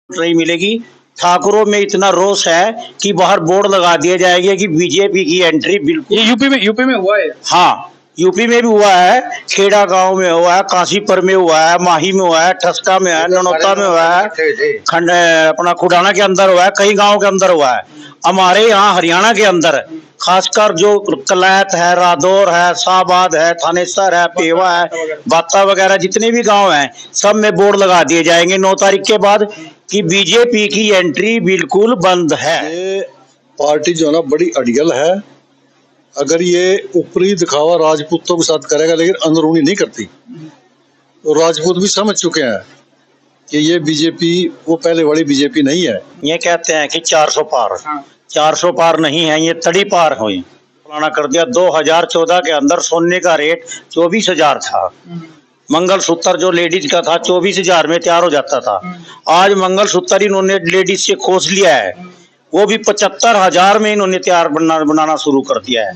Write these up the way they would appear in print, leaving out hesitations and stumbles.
नहीं मिलेगी। ठाकुरों में इतना रोष है कि बाहर बोर्ड लगा दिए जाएंगे कि बीजेपी की एंट्री बिल्कुल। ये यूपी में हुआ है। हाँ, यूपी में भी हुआ है, खेड़ा गांव में हुआ है, काशीपुर में हुआ है, माही में हुआ है, ठसका में है, ननौता में हुआ है, खंड अपना खुडाना के अंदर हुआ है, कई गांव के अंदर हुआ है। हमारे यहाँ हरियाणा के अंदर खासकर जो कलैत है, रादौर है, शाहबाद है, थानेसर है, पेवा है, बाता वगैरह जितने भी गांव हैं सब में बोर्ड लगा दिए जाएंगे 9 तारीख के बाद कि बीजेपी की एंट्री बिल्कुल बंद है। ये पार्टी जो है ना बड़ी अड़ियल है। अगर ये ऊपरी दिखावा राजपूतों के साथ करेगा लेकिन अंदरूनी नहीं करती, तो राजपूत भी समझ चुके हैं कि ये बीजेपी वो पहले वाली बीजेपी नहीं है। ये कहते हैं कि 400 पार, 400 पार नहीं है, ये तड़ी पार हुई। फलाना कर दिया। 2014 के अंदर सोने का रेट 24,000 था। मंगलसूत्र जो लेडीज का था 24,000 में तैयार हो जाता था। आज मंगलसूत्र इन्होंने लेडीज से खोज लिया है, वो भी 75,000 में इन्होंने तैयार बनाना शुरू कर दिया है।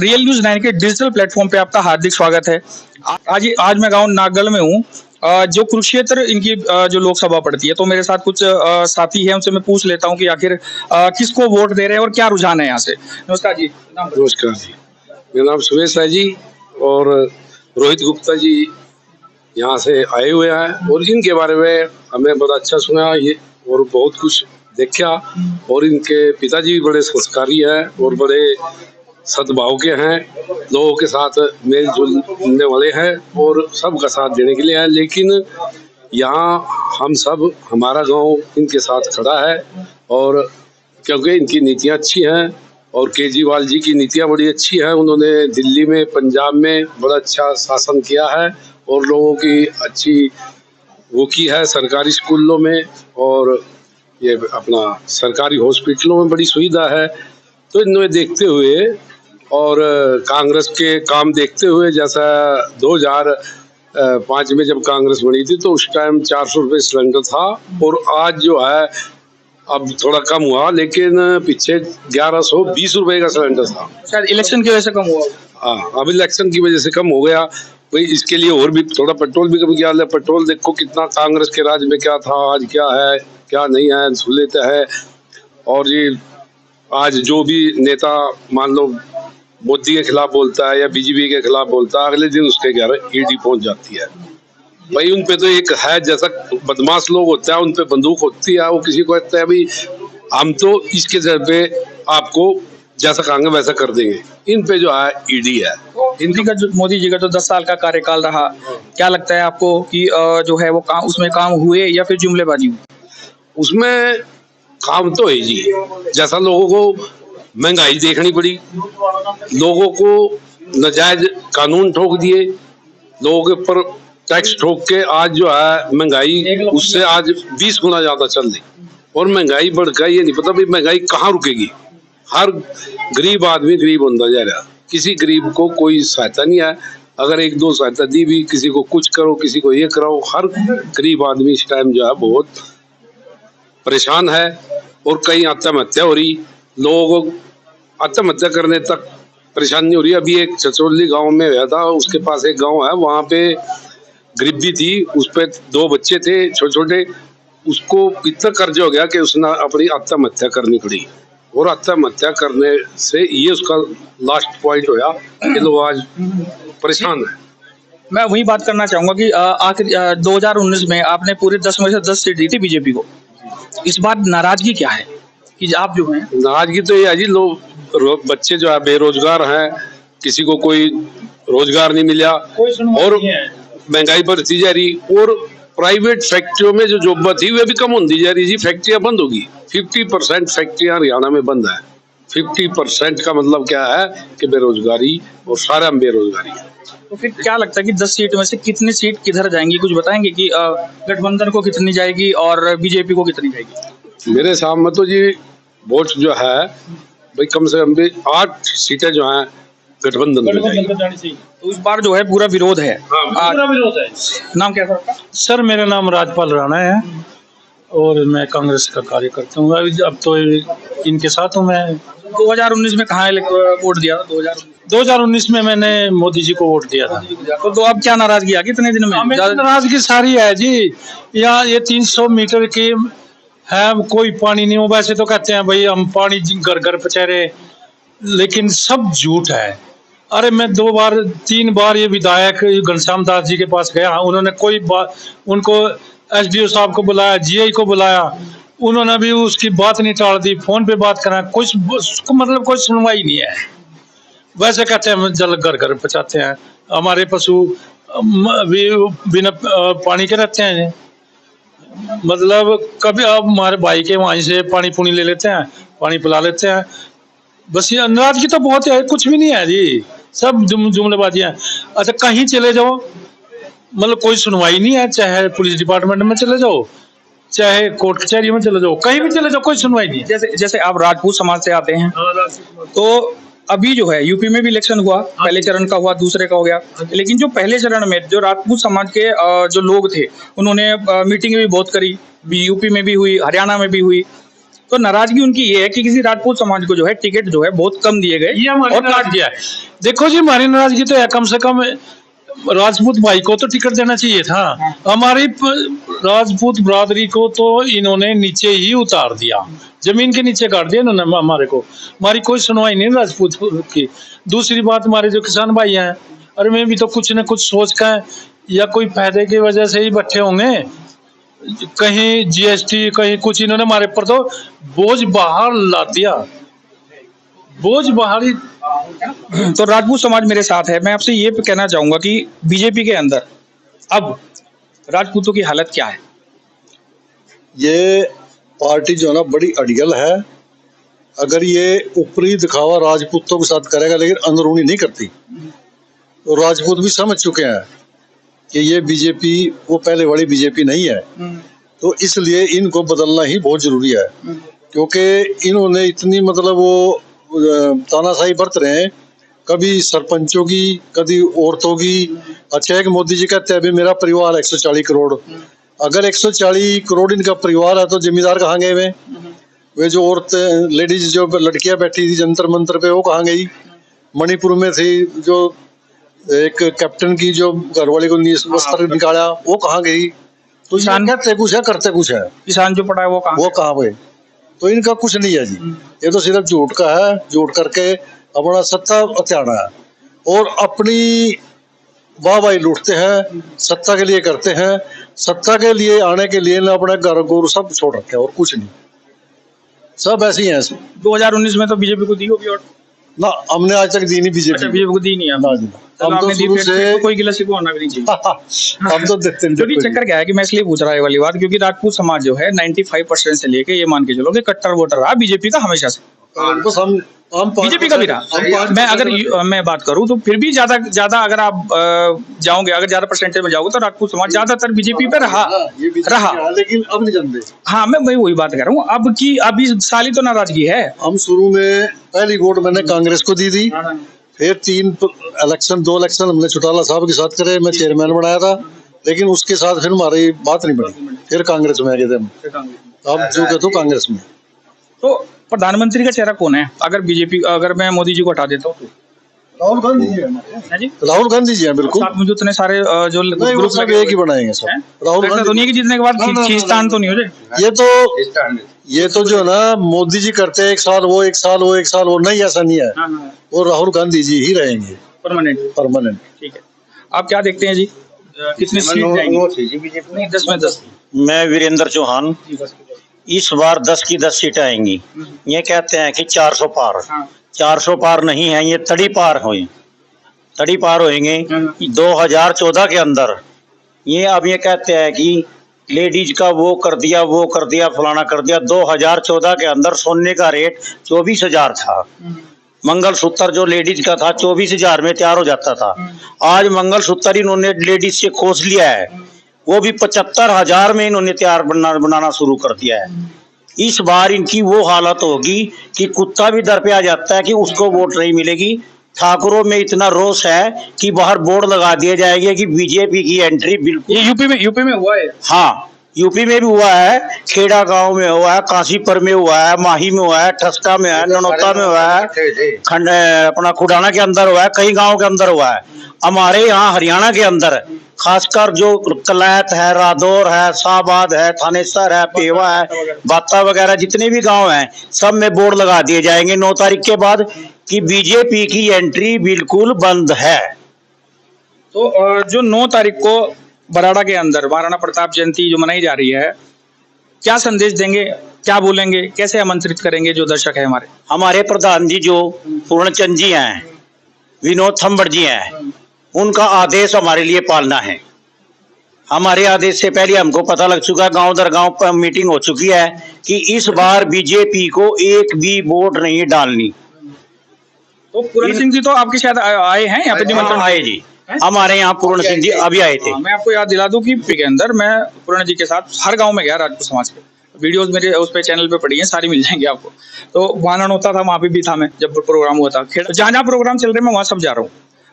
रियल न्यूज 9 के डिजिटल प्लेटफॉर्म पे आपका हार्दिक स्वागत है। आज मैं गांव नागल में हूँ, जो कुरुक्षेत्र इनकी जो लोकसभा पड़ती है, तो मेरे साथ कुछ साथी हैं, उनसे मैं पूछ लेता हूँ कि आखिर किसको वोट दे रहे हैं और क्या रुझान है यहाँ से। नमस्कार जी। नमस्कार जी, मेरा नाम सुरेश है जी और रोहित गुप्ता जी यहाँ से आए हुए हैं और इनके बारे में हमें बड़ा अच्छा सुना ये और बहुत कुछ देखा। और इनके पिताजी भी बड़े संस्कारी हैं और बड़े सद्भाव के हैं, लोगों के साथ मेल जुलने वाले हैं और सबका साथ देने के लिए हैं। लेकिन यहाँ हम सब, हमारा गांव इनके साथ खड़ा है और क्योंकि इनकी नीतियाँ अच्छी हैं और केजरीवाल जी की नीतियाँ बड़ी अच्छी हैं। उन्होंने दिल्ली में, पंजाब में बड़ा अच्छा शासन किया है और लोगों की अच्छी वो की है सरकारी स्कूलों में और ये अपना सरकारी हॉस्पिटलों में बड़ी सुविधा है। तो इन्हें देखते हुए और कांग्रेस के काम देखते हुए, जैसा 2005 में जब कांग्रेस बनी थी तो उस टाइम 400 रुपये सिलेंडर था और आज जो है अब थोड़ा कम हुआ, लेकिन पीछे 1120 रुपये का सिलेंडर था। शायद इलेक्शन की वजह से कम हुआ। हाँ, अब इलेक्शन की वजह से कम हो गया भाई। इसके लिए और भी थोड़ा पेट्रोल भी कम किया है। पेट्रोल देखो कितना कांग्रेस के राज में क्या था, आज क्या है क्या नहीं है, सुन लेते हैं। और ये आज जो भी नेता मान लो मोदी के खिलाफ बोलता है या बीजेपी के खिलाफ बोलता है, अगले दिन उसके घर ईडी पहुंच जाती है भाई। उन पे तो एक है, जैसा बदमाश लोग होता है उन पे बंदूक होती है। वो किसी को कहता है भाई हम तो इसके जर पे आपको जैसा कहेंगे वैसा कर देंगे। इन पे जो है ईडी है। इनकी का जो मोदी जी का जो 10 साल का कार्यकाल रहा, क्या लगता है आपको कि जो है वो उसमें काम हुए या फिर जुमलेबाजी हुई? उसमें काम तो है जी, जैसा लोगों को महंगाई देखनी पड़ी, लोगों को नाजायज कानून ठोक दिए, लोगों के ऊपर टैक्स ठोक के आज जो है महंगाई उससे आज 20 गुना ज्यादा चल रही और महंगाई बढ़ गई। ये नहीं पता भाई महंगाई कहाँ रुकेगी। हर गरीब आदमी गरीब होता जा रहा, किसी गरीब को कोई सहायता नहीं है। अगर एक दो सहायता दी भी, किसी को कुछ करो, किसी को ये कराओ, हर गरीब आदमी इस टाइम जो है बहुत परेशान है और कहीं आत्महत्या हो रही। लोगों को आत्महत्या करने तक परेशानी हो रही है। अभी एक चचोली गांव में गया था, उसके पास एक गांव है, वहां पे गरीबी थी, उस पे 2 बच्चे थे छोटे छोटे, उसको इतना कर्ज हो गया कि उसने अपनी आत्महत्या करनी पड़ी और आत्महत्या करने से ये उसका लास्ट पॉइंट होया कि लोग आज परेशान है। मैं वही बात करना चाहूंगा कि आखिर 2019 में आपने पूरे 10 में से 10 सीट दी थी बीजेपी को। इस बार नाराजगी क्या है कि आप जो हैं? नाराजगी तो ये है जी, लोग बच्चे जो है बेरोजगार हैं, किसी को कोई रोजगार नहीं मिला और महंगाई बढ़ती जा रही और प्राइवेट फैक्ट्रियों में जो जॉब थी वे भी कम होती जा रही जी। फैक्ट्रियां बंद होगी, 50% फैक्ट्रियां हरियाणा में बंद है। 50% का मतलब क्या है कि बेरोजगारी और सारा बेरोजगारी है। तो फिर क्या लगता है कि 10 सीट में से कितनी सीट किधर जाएंगी? कुछ बताएंगे कि गठबंधन को कितनी जाएगी और बीजेपी को कितनी जाएगी? मेरे हिसाब में तो जी वोट जो है भाई कम से कम भी 8 सीटें जो हैं गठबंधन में जाएगी। तो इस बार जो है पूरा विरोध है। पूरा विरोध है। नाम क्या था? सर मेरा नाम राजपाल राणा है और मैं कांग्रेस का कार्यकर्ता हूँ। अब तो इनके साथ हूँ मैं। 2019 में कहाँ वोट दिया? 2019 में मैंने मोदी जी को वोट दिया था। तो अब क्या नाराजगी आ गई इतने दिन में? नाराजगी सारी है जी। यहाँ ये 300 मीटर के है कोई पानी नहीं हो। वैसे तो कहते हैं भाई हम पानी घर घर पहुंचा रहे, लेकिन सब झूठ है। अरे मैं 3 बार ये विधायक घनश्याम दास जी के पास गया, उन्होंने कोई बात, उनको एसडीओ साहब को बुलाया, जीआई को बुलाया, उन्होंने भी उसकी बात नहीं टाल दी, फोन पे बात करा, कुछ मतलब कोई सुनवाई नहीं है। वैसे कहते हैं हम जल घर घर पहुंचाते हैं, हमारे पशु भी बिना पानी के रहते हैं। मतलब कभी आप हमारे भाई के वहीं से पानी पुनी ले लेते हैं, पानी पिला लेते हैं, बस ये नाराजगी तो बहुत है, कुछ भी नहीं है जी, सब जुमलेबाजियां। अच्छा कहीं चले जाओ, मतलब कोई सुनवाई नहीं है, चाहे पुलिस डिपार्टमेंट में चले जाओ, चाहे कोर्ट कचहरी में चले जाओ, कहीं भी चले जाओ, कोई सुनवाई नहीं है। जैसे जैसे आप राजपूत समाज से आते हैं, तो अभी जो है यूपी में भी इलेक्शन हुआ, पहले चरण का हुआ, दूसरे का हो गया, लेकिन जो पहले चरण में जो राजपूत समाज के जो लोग थे, उन्होंने मीटिंग भी बहुत करी, यूपी में भी हुई, हरियाणा में भी हुई, तो नाराजगी उनकी ये है कि किसी राजपूत समाज को जो है टिकट जो है बहुत कम दिए गए ये हमारी और काट नाराजगी है। देखो जी हमारी नाराजगी तो है, कम से कम राजपूत भाई को तो टिकट देना चाहिए था। हमारी राजपूत बरादरी को तो इन्होंने नीचे ही उतार दिया, जमीन के नीचे काट दिया इन्होंने हमारे को। हमारी कोई सुनवाई नहीं राजपूत की। दूसरी बात, हमारे जो किसान भाई हैं, अरे मैं भी तो कुछ न कुछ सोच कर या कोई फायदे की वजह से ही बैठे होंगे, कहीं जीएसटी कहीं कुछ, इन्होंने हमारे पर तो बोझ बाहर ला दिया, बोझ बाहर ही। तो राजपूत समाज मेरे साथ है। मैं आपसे ये कहना चाहूंगा कि बीजेपी के अंदर अब राजपूतों की हालत क्या है? ये पार्टी जो है ना बड़ी अड़ियल है। अगर ये ऊपरी दिखावा राजपूतों के साथ करेगा लेकिन अंदरूनी नहीं करती, तो राजपूत भी समझ चुके हैं कि ये बीजेपी वो पहले वाली बीजेपी नहीं है। तो इसलिए इनको बदलना ही बहुत जरूरी है, क्योंकि इन्होंने इतनी मतलब वो तानाशाही बरत रहे हैं, कभी सरपंचों की, कभी औरतों की। अच्छा है कि मोदी जी कहते हैं अभी मेरा परिवार 140 करोड़, अगर 140 करोड़ इनका परिवार है तो जिम्मेदार कहाँ गए वे जो औरतें लेडीज जो लड़कियां बैठी थी जंतर मंतर पे, वो कहाँ गई? मणिपुर में थी जो एक कैप्टन की जो घरवाली को वस्त्र निकाला, वो कहाँ गई? तो किसान कहते कुछ है करते कुछ है, किसान जो पड़ा है वो कहाँ गए? तो इनका कुछ नहीं है जी, ये तो सिर्फ झूठ का है, झूठ करके अपना सत्ता हथियाना है और अपनी वाहवाही लूटते हैं, सत्ता के लिए करते हैं। सत्ता के लिए आने के लिए ना अपने घर गोरू सब छोड़ रखे हैं और कुछ नहीं, सब ऐसे ही हैं। 2019 में तो बीजेपी को दी होगी और ना हमने आज तक दी नहीं अच्छा, बीजेपी को दी नहीं है। ना जी, चलो, हम तो आपने दी, शुरू फिर से तो कोई गिला शिकवा होना भी नहीं चाहिए। हम तो देखते क्योंकि नहीं। चक्कर क्या है कि मैं इसलिए पूछ रहा है वाली बात, क्योंकि राजपूत समाज जो है 95% से लेके ये मान के चलो कि कट्टर वोटर रहा बीजेपी का हमेशा से, बस हम बीजेपी का भी रहा। मैं अगर मैं बात करूं तो फिर भी ज्यादा अगर आप जाओगे, अगर ज्यादा परसेंटेज में जाओगे तो राजपूत समाज ज्यादातर बीजेपी पे रहा, लेकिन अब नहीं जानते। हाँ, मैं वही बात कर रहा हूँ। अब की अभी साली तो नाराजगी है। हम शुरू में पहली वोट मैंने कांग्रेस को दी थी, फिर 2 इलेक्शन हमने चौटाला साहब के साथ करे, मैं चेयरमैन बनाया था, लेकिन उसके साथ फिर हमारी बात नहीं बनी, फिर कांग्रेस में आ गए थे हम। अब जो कहते हो कांग्रेस में। तो प्रधानमंत्री का चेहरा कौन है अगर मैं मोदी जी को हटा देता हूँ? राहुल गांधी जी है जी, राहुल गांधी जी हैं बिल्कुल। साथ में जो इतने सारे जो ग्रुप सब एक ही बनाएंगे सब। राहुल गांधी दुनिया की जीतने के बाद खींचतान तो नहीं हो जाए। ये तो जो है ना मोदी जी करते हैं, 1 साल वो 1 साल वो 1 साल वो, नहीं ऐसा नहीं है। वो राहुल गांधी जी ही रहेंगे परमानेंट। ठीक है, आप क्या देखते हैं जी, कितनी सीट जाएंगी? 10 में 10। मैं वीरेंद्र चौहान, इस बार 10 की 10 सीटें आएंगी। ये कहते हैं कि 400 पार, 400 पार नहीं है, ये तड़ी पार होंगे 2014 के अंदर। ये अब ये कहते हैं कि लेडीज का वो कर दिया फलाना कर दिया। 2014 के अंदर सोने का रेट 24,000 था, मंगलसूत्र जो लेडीज का था 24,000 में तैयार हो जाता था। आज मंगलसूत्र इन्होंने लेडीज से खोज लिया है, वो भी 75,000 में इन्होंने तैयार बनाना शुरू कर दिया है। इस बार इनकी वो हालत होगी कि कुत्ता भी दर पे आ जाता है कि उसको वोट नहीं मिलेगी। ठाकुरों में इतना रोष है कि बाहर बोर्ड लगा दिए जाएंगे कि बीजेपी की एंट्री बिल्कुल। ये यूपी में हुआ है। हाँ, यूपी में भी हुआ है, खेड़ा गांव में हुआ है, काशीपुर में हुआ है, माही में हुआ है, ठसका में है, ननौता में हुआ है, खंड अपना खुडाना के अंदर हुआ है, कई गांव के अंदर हुआ है। हमारे यहाँ हरियाणा के अंदर खासकर जो कलैत है, रादौर है, शाहबाद है, थानेसर है, पेवा है, बाता वगैरह जितने भी गांव हैं सब में बोर्ड लगा दिए जाएंगे 9 तारीख के बाद कि बीजेपी की एंट्री बिल्कुल बंद है। तो जो 9 तारीख को बराड़ा के अंदर महाराणा प्रताप जयंती जो मनाई जा रही है, क्या संदेश देंगे, क्या बोलेंगे, कैसे आमंत्रित करेंगे जो दर्शक है हमारे? हमारे प्रधान जी जो पूर्णचंद जी हैं, विनोद थम्बड़ जी हैं, उनका आदेश हमारे लिए पालना है। हमारे आदेश से पहले हमको पता लग चुका, गांव दर गांव पर मीटिंग हो चुकी है कि इस बार बीजेपी को एक भी वोट नहीं डालनी। तो पूरण सिंह जी तो आपके शायद आए हैं यहाँ पे निमंत्रण? आए जी, हमारे यहाँ पूर्ण सिंह जी अभी आए थे। मैं आपको याद दिला दूं कि के अंदर मैं पूर्ण जी के साथ हर गांव में गया, राजपूत समाज के वीडियोस मेरे उस पे चैनल पे पड़ी हैं, सारी मिल जाएंगी आपको। तो वहां होता था, वहां पे भी था मैं, जब प्रोग्राम हुआ था, जहां जहां प्रोग्राम चल रहे मैं वहां सब जा रहा हूँ।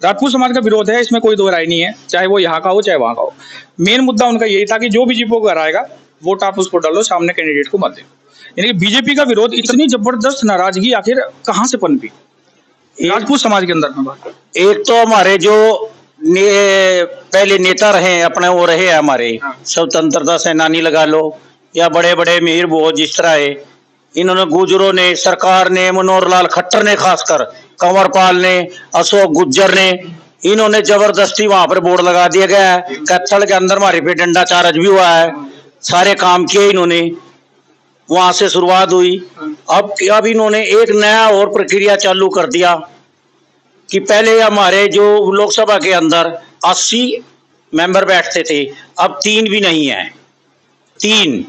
राजपूत समाज का विरोध है, इसमें कोई दो राय नहीं है, चाहे वो यहाँ का हो चाहे वहां का हो। मेन मुद्दा उनका यही था कि जो बीजेपी को घर आएगा वोट आप उसको डालो, सामने कैंडिडेट को मत दे। यानी कि बीजेपी का विरोध, इतनी जबरदस्त नाराजगी आखिर कहाँ से पनपी राजपूत समाज के अंदर? एक तो हमारे जो पहले नेता रहे अपने, वो रहे हमारे स्वतंत्रता सेनानी लगा लो या बड़े बड़े मीर बहुत जिस तरह है, इन्होंने गुजरों ने, सरकार ने, मनोहर लाल खट्टर ने, खासकर कंवरपाल ने, अशोक गुज्जर ने, इन्होंने जबरदस्ती वहां पर बोर्ड लगा दिया गया है। कैथल के अंदर हमारे पे डंडा चार्ज भी हुआ है, सारे काम किए इन्होंने, वहां से शुरुआत हुई। अब इन्होंने एक नया और प्रक्रिया चालू कर दिया कि पहले हमारे जो लोकसभा के अंदर 80 मेंबर बैठते थे, अब 3 भी नहीं है, 3